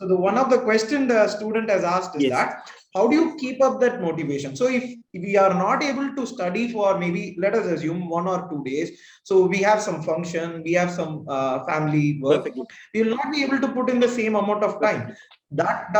So the one of the question the student has asked is Yes. that how do you keep up that motivation? So if we are not able to study for maybe, let us assume 1 or 2 days, so we have some function, we have some family work, Perfectly. we will not be able to put in the same amount of time. Perfectly. That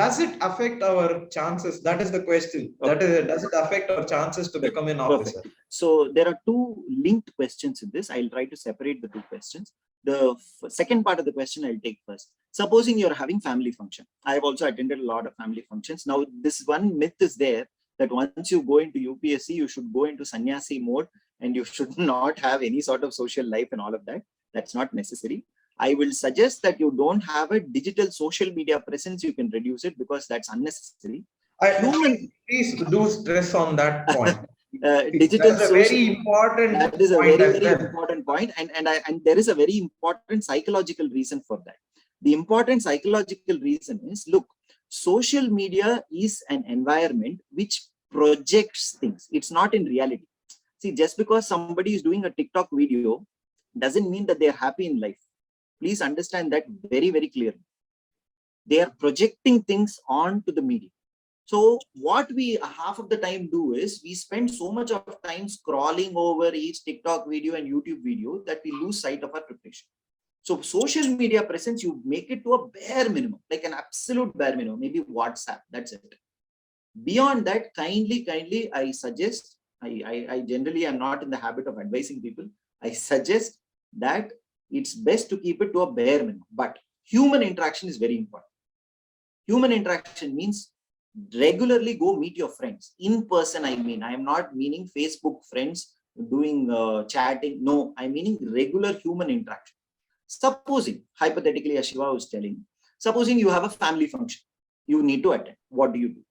does it affect our chances? That is the question. Okay. That is, does it affect our chances to become an officer? Perfect. So there are two linked questions in this. I'll try to separate the two questions. The second part of the question I'll take first. Supposing you're having family function. I have also attended a lot of family functions. Now, this one myth is there that once you go into UPSC, you should go into sannyasi mode and you should not have any sort of social life and all of that. That's not necessary. I will suggest that you don't have a digital social media presence. You can reduce it because that's unnecessary. Please do stress on that point. Digital That's a social, very important that is a point very, as very well. important point, and there is a very important psychological reason for that. The important psychological reason is, look, social media is an environment which projects things. It's not in reality. See, just because somebody is doing a TikTok video doesn't mean that they're happy in life. Please understand that very, very clearly. They are projecting things onto the media. So what we half of the time do is we spend so much of time scrolling over each TikTok video and YouTube video that we lose sight of our preparation. So social media presence, you make it to a bare minimum, like an absolute bare minimum, maybe WhatsApp, that's it. Beyond that, kindly, I suggest, I generally am not in the habit of advising people. I suggest that it's best to keep it to a bare minimum, but human interaction is very important. Human interaction means regularly go meet your friends in person. I mean, I am not meaning Facebook friends doing chatting. No, I'm meaning regular human interaction. Supposing, hypothetically, as Shiva was telling, supposing you have a family function, you need to attend. What do you do?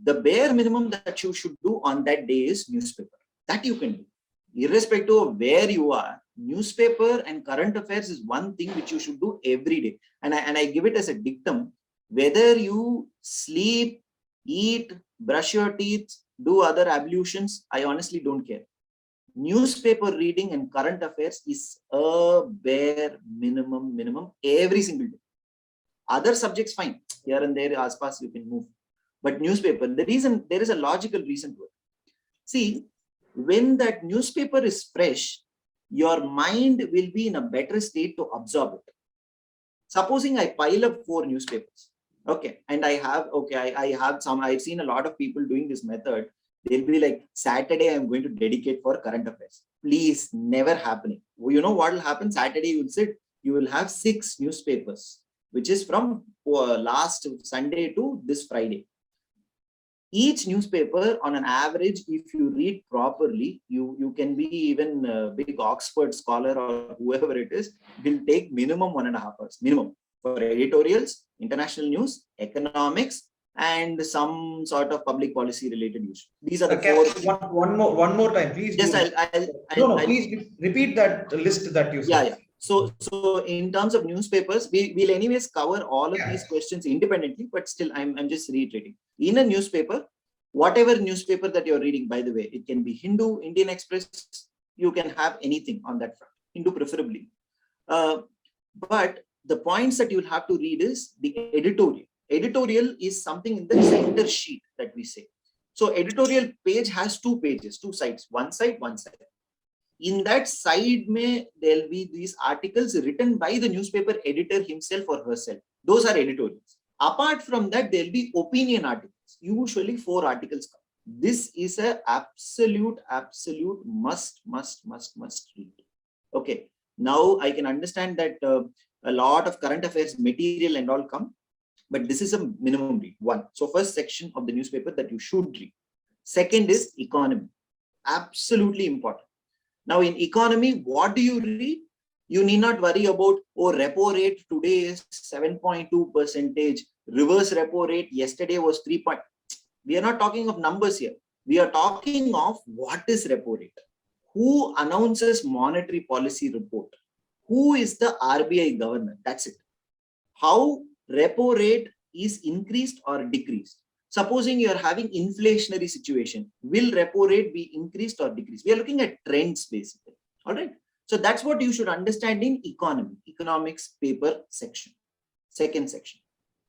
The bare minimum that you should do on that day is newspaper. That you can do. Irrespective of where you are, newspaper and current affairs is one thing which you should do every day. And I give it as a dictum. Whether you sleep, eat, brush your teeth, do other ablutions, I honestly don't care. Newspaper reading and current affairs is a bare minimum every single day. Other subjects, fine. Here and there, as you can move. But newspaper, there is a logical reason to it. See, when that newspaper is fresh, your mind will be in a better state to absorb it. Supposing I pile up 4 newspapers. Okay, and I have some, I've seen a lot of people doing this method. They'll be like, Saturday, I'm going to dedicate for current affairs. Please, never happening. Well, you know what will happen? Saturday, you will sit, you will have 6 newspapers, which is from last Sunday to this Friday. Each newspaper, on an average, if you read properly, you can be even a big Oxford scholar or whoever it is, will take minimum 1.5 hours, minimum, for editorials, international news, economics, and some sort of public policy related news. These are the 4. One more time, please. Yes, please repeat that list that you said. Yeah. So in terms of newspapers, we'll anyways cover all of these questions independently, but still I'm just reiterating. In a newspaper, whatever newspaper that you're reading, by the way, it can be Hindu, Indian Express, you can have anything on that front, Hindu preferably. But the points that you'll have to read is the editorial. Editorial is something in the center sheet that we say. So editorial page has 2 pages, 2 sides, one side. In that side, there'll be these articles written by the newspaper editor himself or herself. Those are editorials. Apart from that, there'll be opinion articles. Usually 4 articles come. This is an absolute must read. Okay. Now I can understand that a lot of current affairs material and all come, but this is a minimum read. 1. So first section of the newspaper that you should read. Second is economy. Absolutely important. Now in economy, what do you read? You need not worry about, repo rate today is 7.2%. Reverse repo rate yesterday was 3. We are not talking of numbers here. We are talking of what is repo rate. Who announces monetary policy report? Who is the RBI governor? That's it. How repo rate is increased or decreased. Supposing you are having inflationary situation, will repo rate be increased or decreased? We are looking at trends basically. All right. So that's what you should understand in economy, economics paper section. Second section.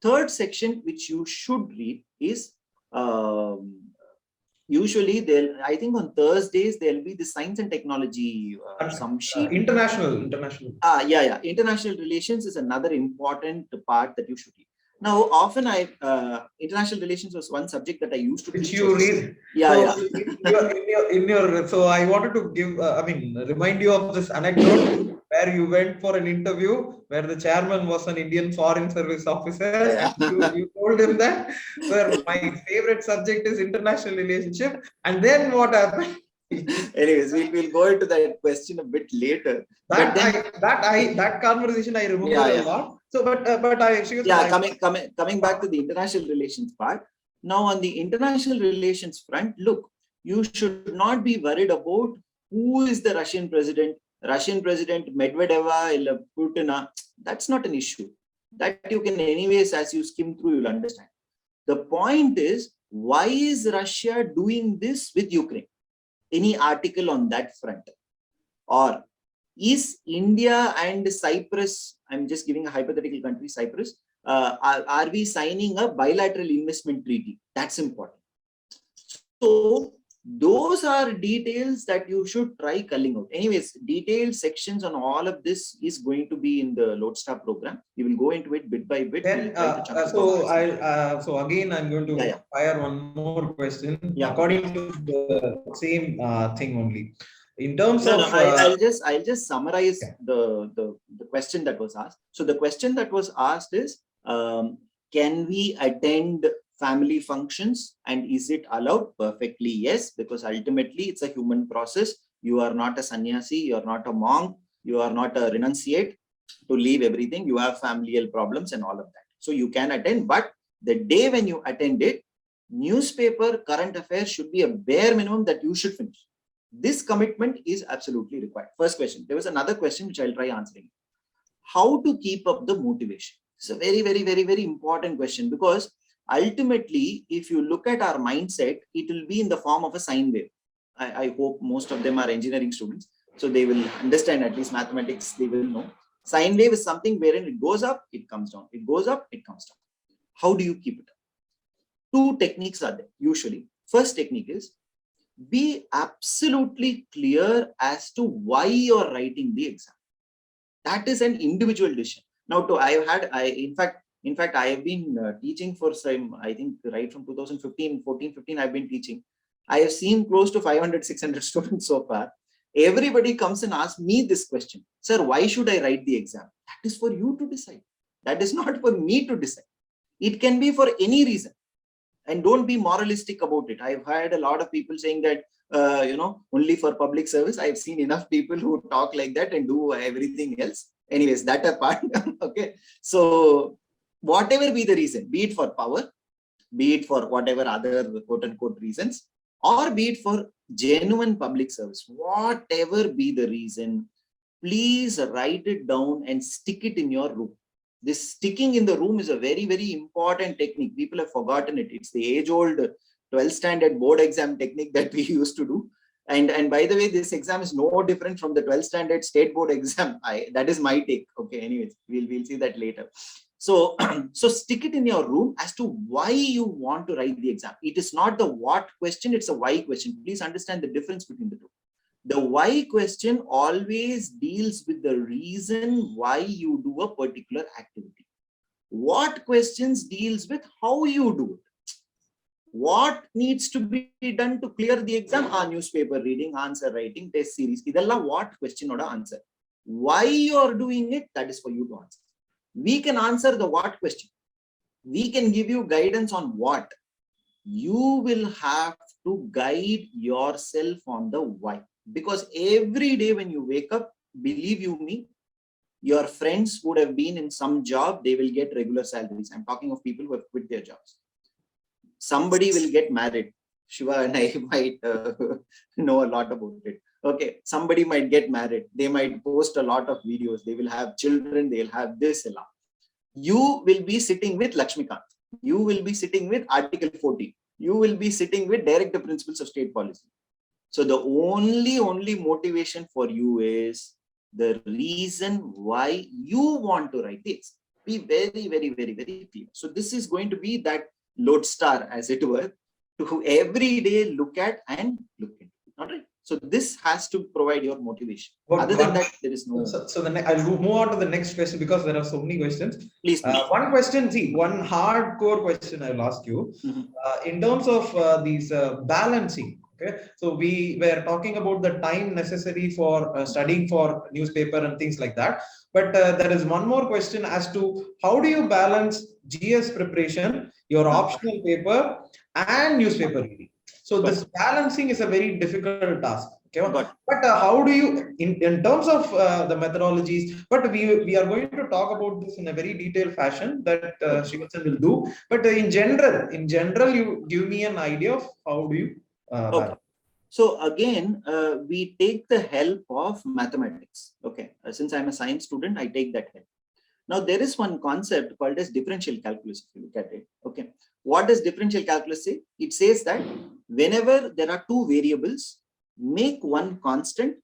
Third section, which you should read, is usually I think on Thursdays there'll be the science and technology some sheet. International. Yeah. International relations is another important part that you should read. Now, often international relations was one subject that I used to teach. Which teach. you read. Yeah, so so I wanted to give, remind you of this anecdote where you went for an interview where the chairman was an Indian Foreign Service officer. Yeah. You told him that, sir, my favorite subject is international relationship. And then what happened? Anyways, we'll go into that question a bit later. That conversation I remember a lot. So, coming back to the international relations part. Now, on the international relations front, look, you should not be worried about who is the Russian President Medvedeva or Putin. That's not an issue. That you can anyways, as you skim through, you'll understand. The point is, why is Russia doing this with Ukraine? Any article on that front? Or is India and Cyprus, I'm just giving a hypothetical country, Cyprus, are we signing a bilateral investment treaty? That's important. So those are details that you should try culling out. Anyways, detailed sections on all of this is going to be in the Lodestar program. We will go into it bit by bit. Then, so again, I'm going to fire one more question according to the same thing only. In terms of, I'll just summarize the question that was asked. So the question that was asked is, can we attend family functions, and is it allowed? Perfectly yes, because ultimately it's a human process. You are not a sannyasi, you are not a monk, you are not a renunciate to leave everything. You have familial problems and all of that. So you can attend, but the day when you attend it, newspaper, current affairs should be a bare minimum that you should finish. This commitment is absolutely required. First question. There was another question which I'll try answering. How to keep up the motivation? It's a very, very, very, very important question, because ultimately, if you look at our mindset, it will be in the form of a sine wave. I hope most of them are engineering students, so they will understand at least mathematics, they will know. Sine wave is something wherein it goes up, it comes down. It goes up, it comes down. How do you keep it up? Two techniques are there usually. First technique is, be absolutely clear as to why you're writing the exam. That is an individual decision. Now, in fact, I have been teaching for some, I think right from 2015, 14, 15, I've been teaching. I have seen close to 500, 600 students so far. Everybody comes and asks me this question. Sir, why should I write the exam? That is for you to decide. That is not for me to decide. It can be for any reason. And don't be moralistic about it. I've heard a lot of people saying that, only for public service. I've seen enough people who talk like that and do everything else. Anyways, that apart. Okay. So whatever be the reason, be it for power, be it for whatever other quote unquote reasons, or be it for genuine public service, whatever be the reason, please write it down and stick it in your room. This sticking in the room is a very, very important technique. People have forgotten it. It's the age-old 12th standard board exam technique that we used to do. And by the way, this exam is no different from the 12th standard state board exam. That is my take. Okay, anyways, we'll see that later. So, so stick it in your room as to why you want to write the exam. It is not the what question, it's a why question. Please understand the difference between the two. The why question always deals with the reason why you do a particular activity. What questions deals with how you do it. What needs to be done to clear the exam? Newspaper reading, answer writing, test series. Idella what question or answer. Why you are doing it, that is for you to answer. We can answer the what question. We can give you guidance on what. You will have to guide yourself on the why. Because every day when you wake up, believe you me, your friends would have been in some job, they will get regular salaries. I'm talking of people who have quit their jobs. Somebody will get married. Shiva and I might know a lot about it. Okay, somebody might get married. They might post a lot of videos. They will have children. They'll have this a lot. You will be sitting with Lakshmikant. You will be sitting with Article 40. You will be sitting with Directive Principles of State Policy. So the only motivation for you is the reason why you want to write this. Be very, very, very, very clear. So this is going to be that lodestar, as it were, to every day look at and look into. All right. So this has to provide your motivation. Other than that, there is no. So I'll move on to the next question because there are so many questions. Please. One question, one hardcore question I'll ask you. In terms of these balancing. Okay, so we were talking about the time necessary for studying for newspaper and things like that. But there is one more question as to how do you balance GS preparation, your optional paper, and newspaper reading? So this balancing is a very difficult task. Okay, but how do you, in terms of the methodologies? But we are going to talk about this in a very detailed fashion that Srivatsan will do. But in general, you give me an idea of how do you. Okay. So again, we take the help of mathematics. Okay. Since I'm a science student, I take that help. Now there is one concept called as differential calculus. If you look at it. Okay. What does differential calculus say? It says that whenever there are two variables, make one constant,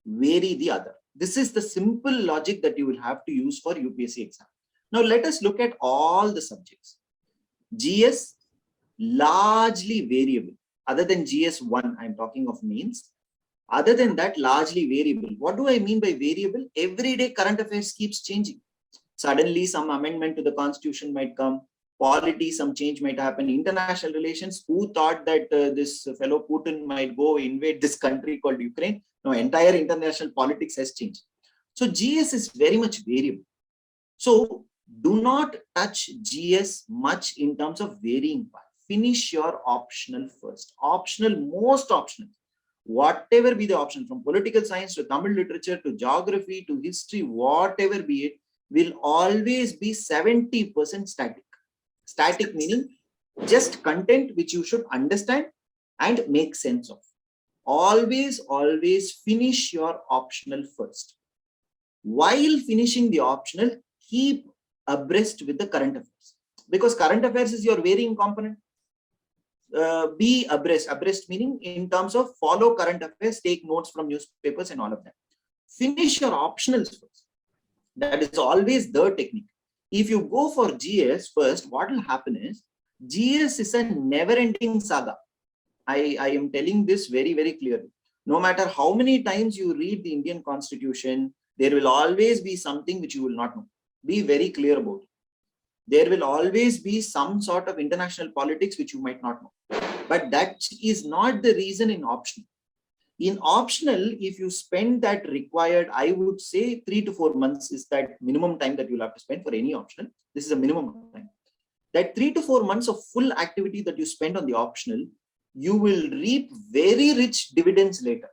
vary the other. This is the simple logic that you will have to use for UPSC exam. Now let us look at all the subjects. GS, largely variable. Other than GS1, I'm talking of means. Other than that, largely variable. What do I mean by variable? Every day current affairs keeps changing. Suddenly some amendment to the constitution might come. Polity, some change might happen. International relations, who thought that this fellow Putin might go invade this country called Ukraine? No, entire international politics has changed. So GS is very much variable. So do not touch GS much in terms of varying part. Finish your optional first. Optional, most optional. Whatever be the option, from political science to Tamil literature to geography to history, whatever be it, will always be 70% static. Static meaning just content which you should understand and make sense of. Always, always finish your optional first. While finishing the optional, keep abreast with the current affairs. Because current affairs is your varying component. Be abreast meaning in terms of follow current affairs, take notes from newspapers and all of that. Finish your optionals first. That is always the technique. If you go for GS first, what will happen is, GS is a never-ending saga. I am telling this very, very clearly. No matter how many times you read the Indian Constitution, there will always be something which you will not know. Be very clear about it. There will always be some sort of international politics which you might not know. But that is not the reason in optional. In optional, if you spend that required, I would say 3 to 4 months is that minimum time that you'll have to spend for any optional. This is a minimum time. That 3 to 4 months of full activity that you spend on the optional, you will reap very rich dividends later.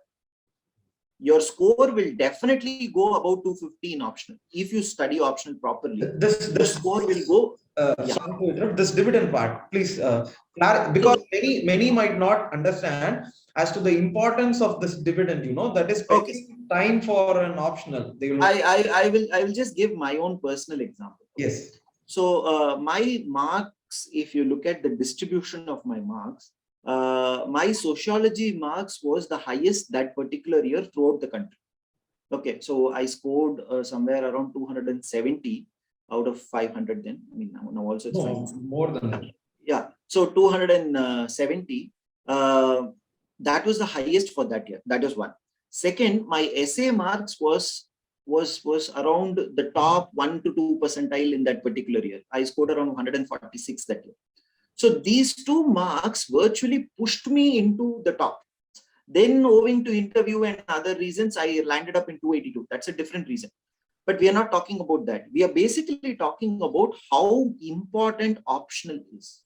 Your score will definitely go about 250 in optional. If you study optional properly, the score will go. Sorry to interrupt, this dividend part, please, because many might not understand as to the importance of this dividend, that is spending time for an optional. They will... I will just give my own personal example. Yes. So my marks, if you look at the distribution of my marks, my sociology marks was the highest that particular year throughout the country. Okay, so I scored somewhere around 270 out of 500 then. I mean, now also it's more than that. Yeah, so 270. That was the highest for that year. That was one. Second, my essay marks was around the top 1 to 2 percentile in that particular year. I scored around 146 that year. So these two marks virtually pushed me into the top. Then owing to interview and other reasons, I landed up in 282. That's a different reason. But we are not talking about that. We are basically talking about how important optional is.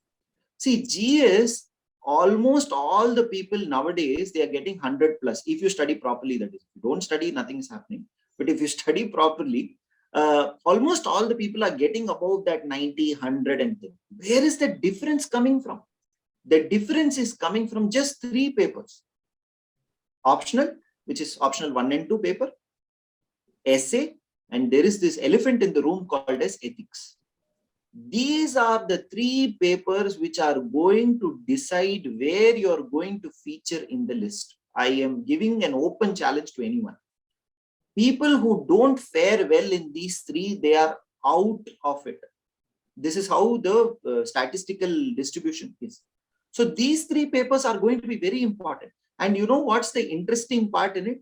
See, GS, almost all the people nowadays, they are getting 100 plus. If you study properly, that is. If you don't study, nothing is happening. But if you study properly, almost all the people are getting above that 90, 100 and things. Where is the difference coming from? The difference is coming from just 3 papers. Optional, which is optional 1 and 2 paper, essay, and there is this elephant in the room called as ethics. These are the 3 papers which are going to decide where you're going to feature in the list. I am giving an open challenge to anyone. People who don't fare well in these 3, they are out of it. This is how the statistical distribution is. So these 3 papers are going to be very important. And you know what's the interesting part in it?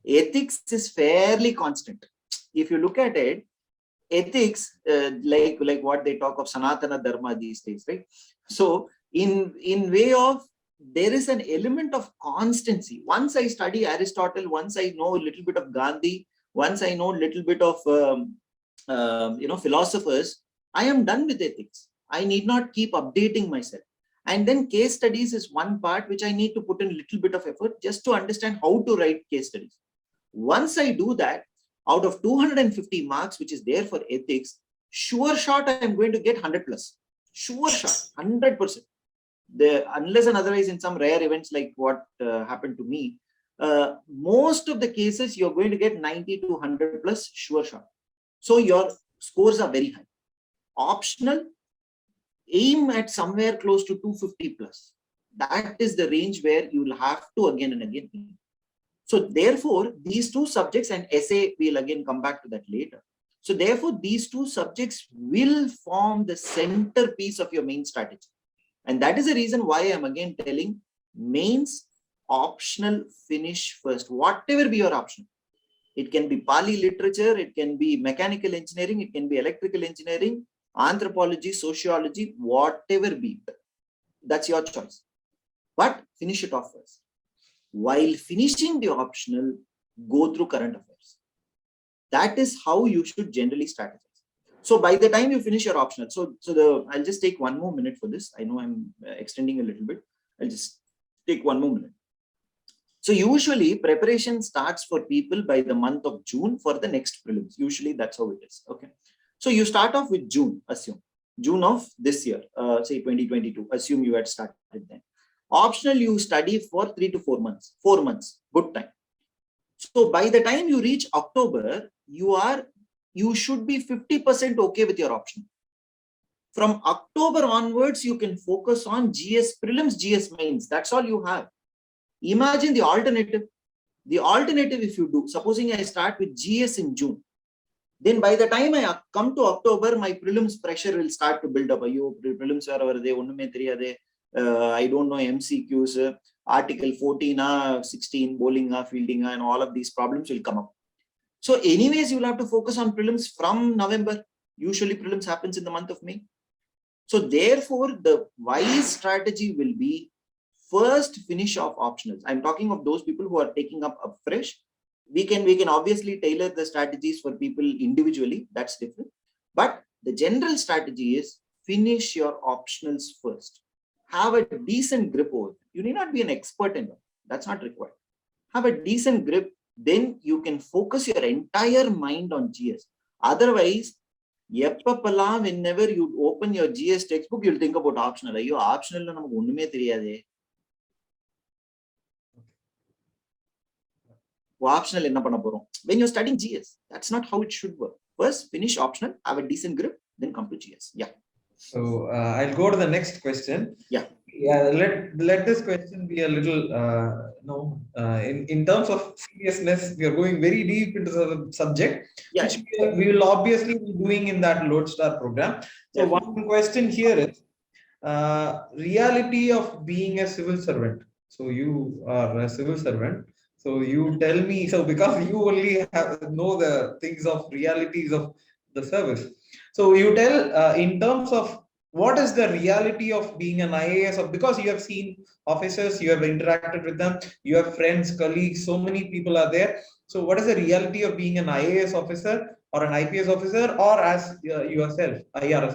Ethics is fairly constant. If you look at it, ethics, like what they talk of Sanatana Dharma these days, right? So in way of, there is an element of constancy. Once I study Aristotle, once I know a little bit of Gandhi, once I know a little bit of philosophers, I am done with ethics. I need not keep updating myself. And then case studies is one part which I need to put in a little bit of effort just to understand how to write case studies. Once I do that, out of 250 marks, which is there for ethics, sure shot, I am going to get 100 plus. Sure shot, 100%. Unless and otherwise, in some rare events like what happened to me, most of the cases you're going to get 90 to 100 plus, sure shot. So your scores are very high. Optional, aim at somewhere close to 250 plus. That is the range where you will have to again and again. So therefore, these 2 subjects, and essay, we'll again come back to that later. So therefore, these 2 subjects will form the centerpiece of your main strategy. And that is the reason why I'm again telling mains, optional, finish first, whatever be your option. It can be Pali literature, it can be mechanical engineering, it can be electrical engineering, anthropology, sociology, whatever be it. That's your choice. But finish it off first. While finishing the optional, go through current affairs. That is how you should generally strategize. So by the time you finish your optional, I'll just take 1 more minute for this. I know I'm extending a little bit. I'll just take 1 more minute. So usually preparation starts for people by the month of June for the next prelims. Usually that's how it is. Okay. So you start off with June, assume. June of this year, say 2022, assume you had started then. Optional, you study for 3 to 4 months, 4 months, good time. So by the time you reach October, you should be 50% okay with your option. From October onwards, you can focus on GS prelims, GS mains. That's all you have. Imagine the alternative. The alternative, if you do, supposing I start with GS in June, then by the time I come to October, my prelims pressure will start to build up. Prelims I don't know MCQs, Article 14, 16, bowling, fielding, and all of these problems will come up. So anyways, you'll have to focus on prelims from November. Usually prelims happens in the month of May. So therefore, the wise strategy will be first finish off optionals. I'm talking of those people who are taking up fresh. We can obviously tailor the strategies for people individually. That's different. But the general strategy is finish your optionals first. Have a decent grip over it. You need not be an expert in it. That's not required. Have a decent grip. Then you can focus your entire mind on GS. Otherwise, whenever you open your GS textbook, you'll think about optional. Optional when you're studying GS, that's not how it should work. First, finish optional, have a decent grip, then come to GS. Yeah. So I'll go to the next question. Yeah. Let this question be a little, in terms of seriousness, we are going very deep into the subject, which we will obviously be doing in that Lodestar program. So one question here is reality of being a civil servant. So you are a civil servant. So you tell me, so because you only know the things of realities of the service. So you tell in terms of what is the reality of being an IAS, because you have seen officers, you have interacted with them, you have friends, colleagues, so many people are there. So what is the reality of being an IAS officer or an IPS officer or as yourself, IRS